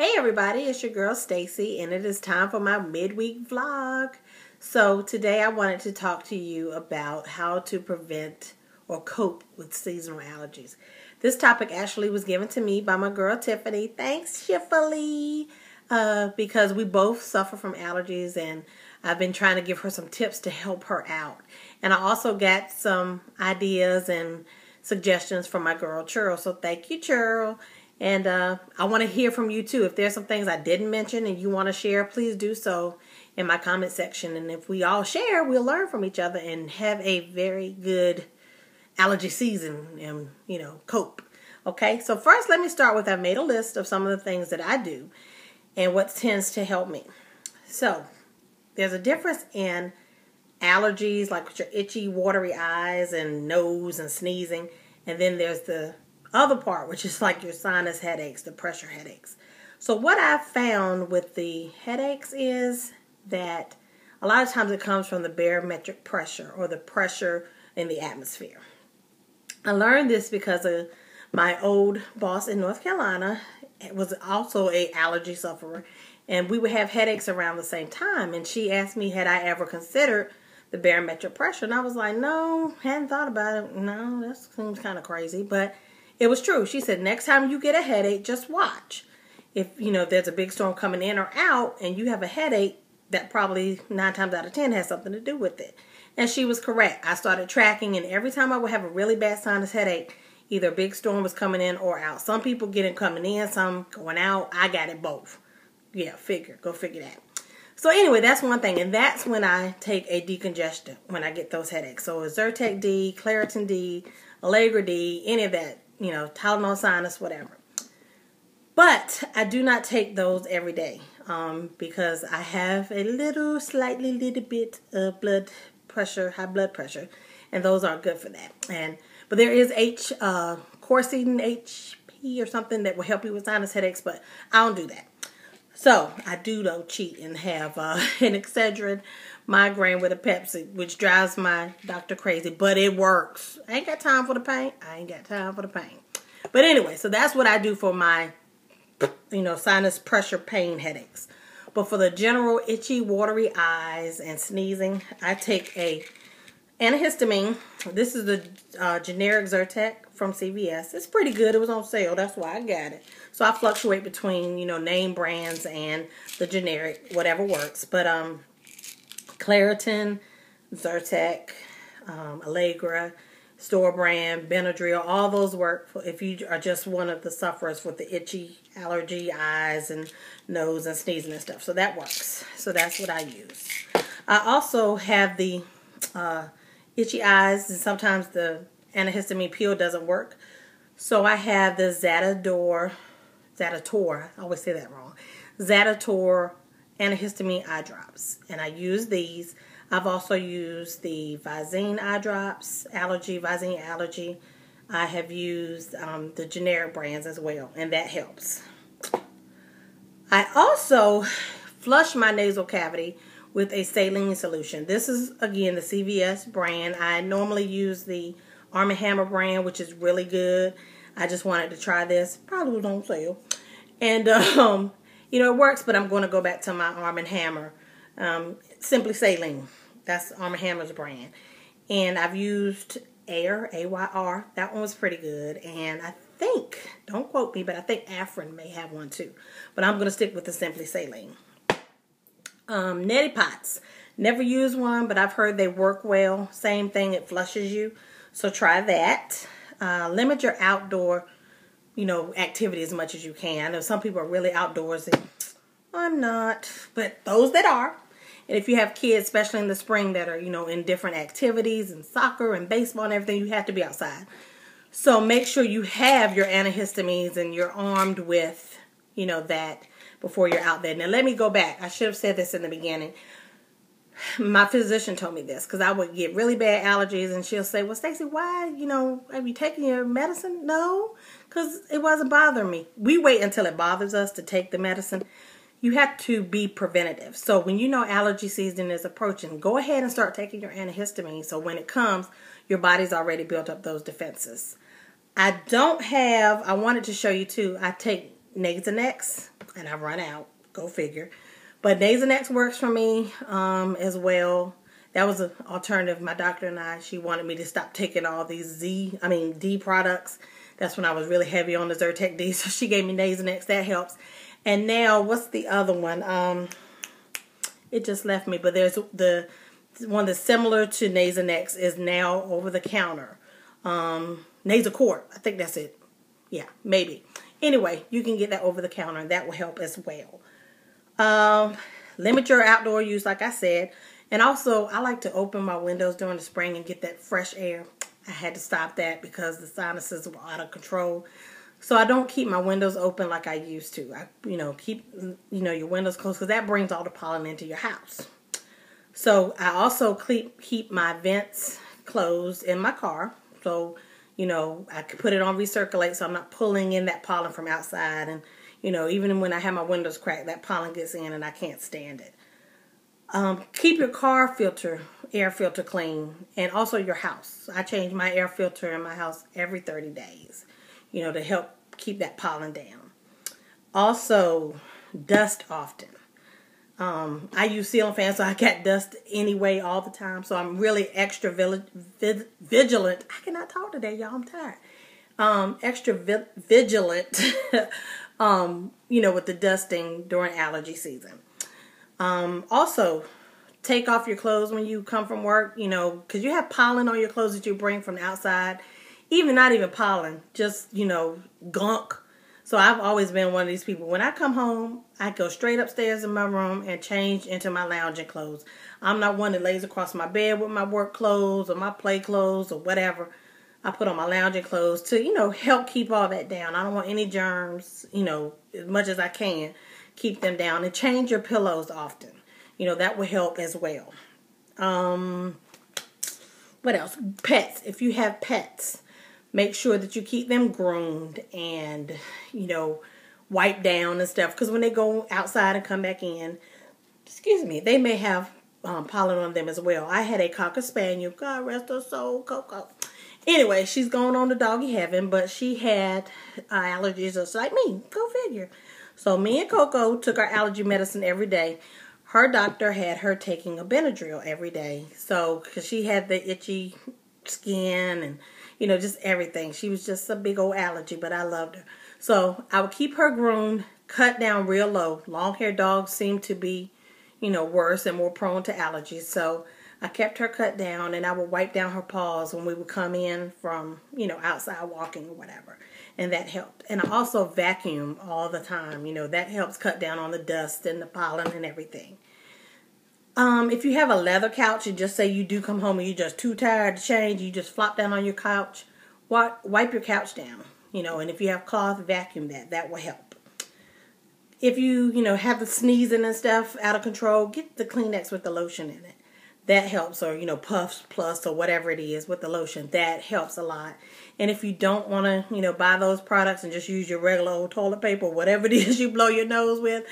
Hey everybody, it's your girl Stacey, and it is time for my midweek vlog. So today I wanted to talk to you about how to prevent or cope with seasonal allergies. This topic actually was given to me by my girl Tiffany. Thanks, Tiffany, because we both suffer from allergies, and I've been trying to give her some tips to help her out. And I also got some ideas and suggestions from my girl Churl. So thank you, Churl. And I want to hear from you too. If there's some things I didn't mention and you want to share, please do so in my comment section. And if we all share, we'll learn from each other and have a very good allergy season and, cope. Okay, so first let me start with, I've made a list of some of the things that I do and what tends to help me. So there's a difference in allergies, like with your itchy, watery eyes and nose and sneezing. And then there's the other part, which is like your sinus headaches, the pressure headaches. So what I've found with the headaches is that a lot of times it comes from the barometric pressure, or the pressure in the atmosphere. I learned this because of my old boss in North Carolina was also an allergy sufferer, and we would have headaches around the same time. And she asked me, had I ever considered the barometric pressure? And I was like, no, hadn't thought about it. No, that seems kind of crazy, but it was true. She said, next time you get a headache, just watch. If, there's a big storm coming in or out and you have a headache, that probably 9 times out of 10 has something to do with it. And she was correct. I started tracking, and every time I would have a really bad sinus headache, either a big storm was coming in or out. Some people get it coming in, some going out. I got it both. Yeah, go figure that. So anyway, that's one thing. And that's when I take a decongestant when I get those headaches. So Zyrtec D, Claritin D, Allergy D, any of that. Tylenol sinus, whatever. But I do not take those every day because I have a little bit of high blood pressure, and those aren't good for that. But there is Corsetin HP or something that will help you with sinus headaches, but I don't do that. So I do though cheat and have an Excedrin migraine with a Pepsi, which drives my doctor crazy, but it works. I ain't got time for the pain. But anyway, so that's what I do for my, sinus pressure pain headaches. But for the general itchy, watery eyes and sneezing, I take a antihistamine. This is the generic Zyrtec from CVS. It's pretty good. It was on sale. That's why I got it. So I fluctuate between, name brands and the generic, whatever works. But Claritin, Zyrtec, Allegra, store brand, Benadryl, all those work if you are just one of the sufferers with the itchy allergy eyes and nose and sneezing and stuff. So that works. So that's what I use. I also have the itchy eyes, and sometimes the antihistamine pill doesn't work. So I have the Zaditor, I always say that wrong, Zaditor antihistamine eye drops, and I use these. I've also used the Visine eye drops, Visine Allergy. I have used the generic brands as well, and that helps. I also flush my nasal cavity with a saline solution. This is, again, the CVS brand. I normally use the Arm & Hammer brand, which is really good. I just wanted to try this. Probably was on sale. And, it works, but I'm going to go back to my Arm & Hammer. Simply Saline. That's Arm & Hammer's brand. And I've used Air, A-Y-R. That one was pretty good. And I think, don't quote me, but I think Afrin may have one too. But I'm going to stick with the Simply Saline. Neti Pots. Never used one, but I've heard they work well. Same thing, it flushes you. So try that. Limit your outdoor, activity as much as you can. I know some people are really outdoorsy. I'm not. But those that are, and if you have kids, especially in the spring, that are, in different activities and soccer and baseball and everything, you have to be outside. So make sure you have your antihistamines and you're armed with, that before you're out there. Now, let me go back. I should have said this in the beginning. My physician told me this because I would get really bad allergies, and she'll say, well, Stacey, why, have you taken your medicine? No, because it wasn't bothering me. We wait until it bothers us to take the medicine. You have to be preventative. So when you know allergy season is approaching, go ahead and start taking your antihistamine. So when it comes, your body's already built up those defenses. I wanted to show you too, I take Nasonex and I've run out. Go figure. But Nasonex works for me as well. That was an alternative. My doctor and I, she wanted me to stop taking all these D products. That's when I was really heavy on the Zyrtec D. So she gave me Nasonex. That helps. And now, what's the other one? It just left me. But there's the one that's similar to Nasonex is now over the counter. Nasacort. I think that's it. Yeah, maybe. Anyway, you can get that over the counter, and that will help as well. Limit your outdoor use, like I said. And also, I like to open my windows during the spring and get that fresh air. I had to stop that because the sinuses were out of control. So I don't keep my windows open like I used to. I, keep, your windows closed because that brings all the pollen into your house. So I also keep my vents closed in my car. So, I can put it on recirculate so I'm not pulling in that pollen from outside. And, even when I have my windows cracked, that pollen gets in and I can't stand it. Keep your car air filter clean, and also your house. I change my air filter in my house every 30 days, to help keep that pollen down. Also, dust often. I use ceiling fans, so I got dust anyway all the time. So I'm really extra vigilant. I cannot talk today, y'all. I'm tired. Extra vigilant, with the dusting during allergy season. Also, take off your clothes when you come from work, because you have pollen on your clothes that you bring from the outside. Not even pollen, just, gunk. So I've always been one of these people. When I come home, I go straight upstairs in my room and change into my lounging clothes. I'm not one that lays across my bed with my work clothes or my play clothes or whatever. I put on my lounging clothes to, help keep all that down. I don't want any germs, as much as I can. Keep them down, and change your pillows often. That will help as well. What else? Pets. If you have pets, make sure that you keep them groomed and, wipe down and stuff. Because when they go outside and come back in, they may have pollen on them as well. I had a Cocker Spaniel. God rest her soul, Coco. Anyway, she's going on to doggy heaven, but she had allergies just like me. Go figure. So me and Coco took our allergy medicine every day. Her doctor had her taking a Benadryl every day. So, because she had the itchy skin and, just everything. She was just a big old allergy, but I loved her. So, I would keep her groomed, cut down real low. Long-haired dogs seem to be, worse and more prone to allergies. So, I kept her cut down, and I would wipe down her paws when we would come in from, outside walking or whatever. And that helped. And I also vacuum all the time. That helps cut down on the dust and the pollen and everything. If you have a leather couch and just say you do come home and you're just too tired to change, you just flop down on your couch, wipe your couch down. And if you have cloth, vacuum that. That will help. If you, have the sneezing and stuff out of control, get the Kleenex with the lotion in it. That helps, or, Puffs Plus or whatever it is with the lotion. That helps a lot. And if you don't want to, buy those products and just use your regular old toilet paper, whatever it is you blow your nose with,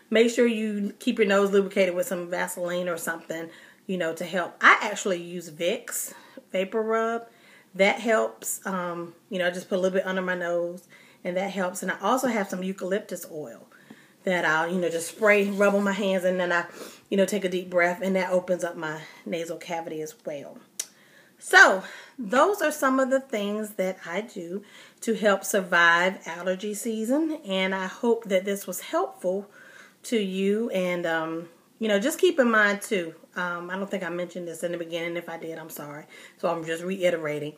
make sure you keep your nose lubricated with some Vaseline or something, to help. I actually use Vicks Vapor Rub. That helps. I just put a little bit under my nose, and that helps. And I also have some eucalyptus oil that I'll, just spray, rub on my hands, and then I, take a deep breath, and that opens up my nasal cavity as well. So, those are some of the things that I do to help survive allergy season, and I hope that this was helpful to you, and, just keep in mind, too, I don't think I mentioned this in the beginning. If I did, I'm sorry. So, I'm just reiterating.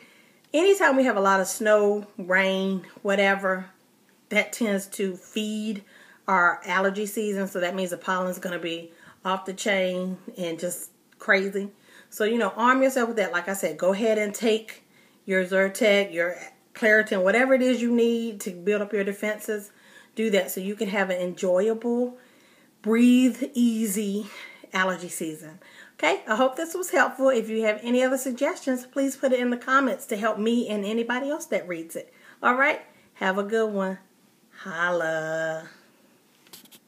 Anytime we have a lot of snow, rain, whatever, that tends to feed our allergy season, so that means the pollen's going to be off the chain and just crazy. So, arm yourself with that. Like I said, go ahead and take your Zyrtec, your Claritin, whatever it is you need to build up your defenses. Do that so you can have an enjoyable, breathe easy allergy season. Okay, I hope this was helpful. If you have any other suggestions, please put it in the comments to help me and anybody else that reads it. All right, have a good one. Holla.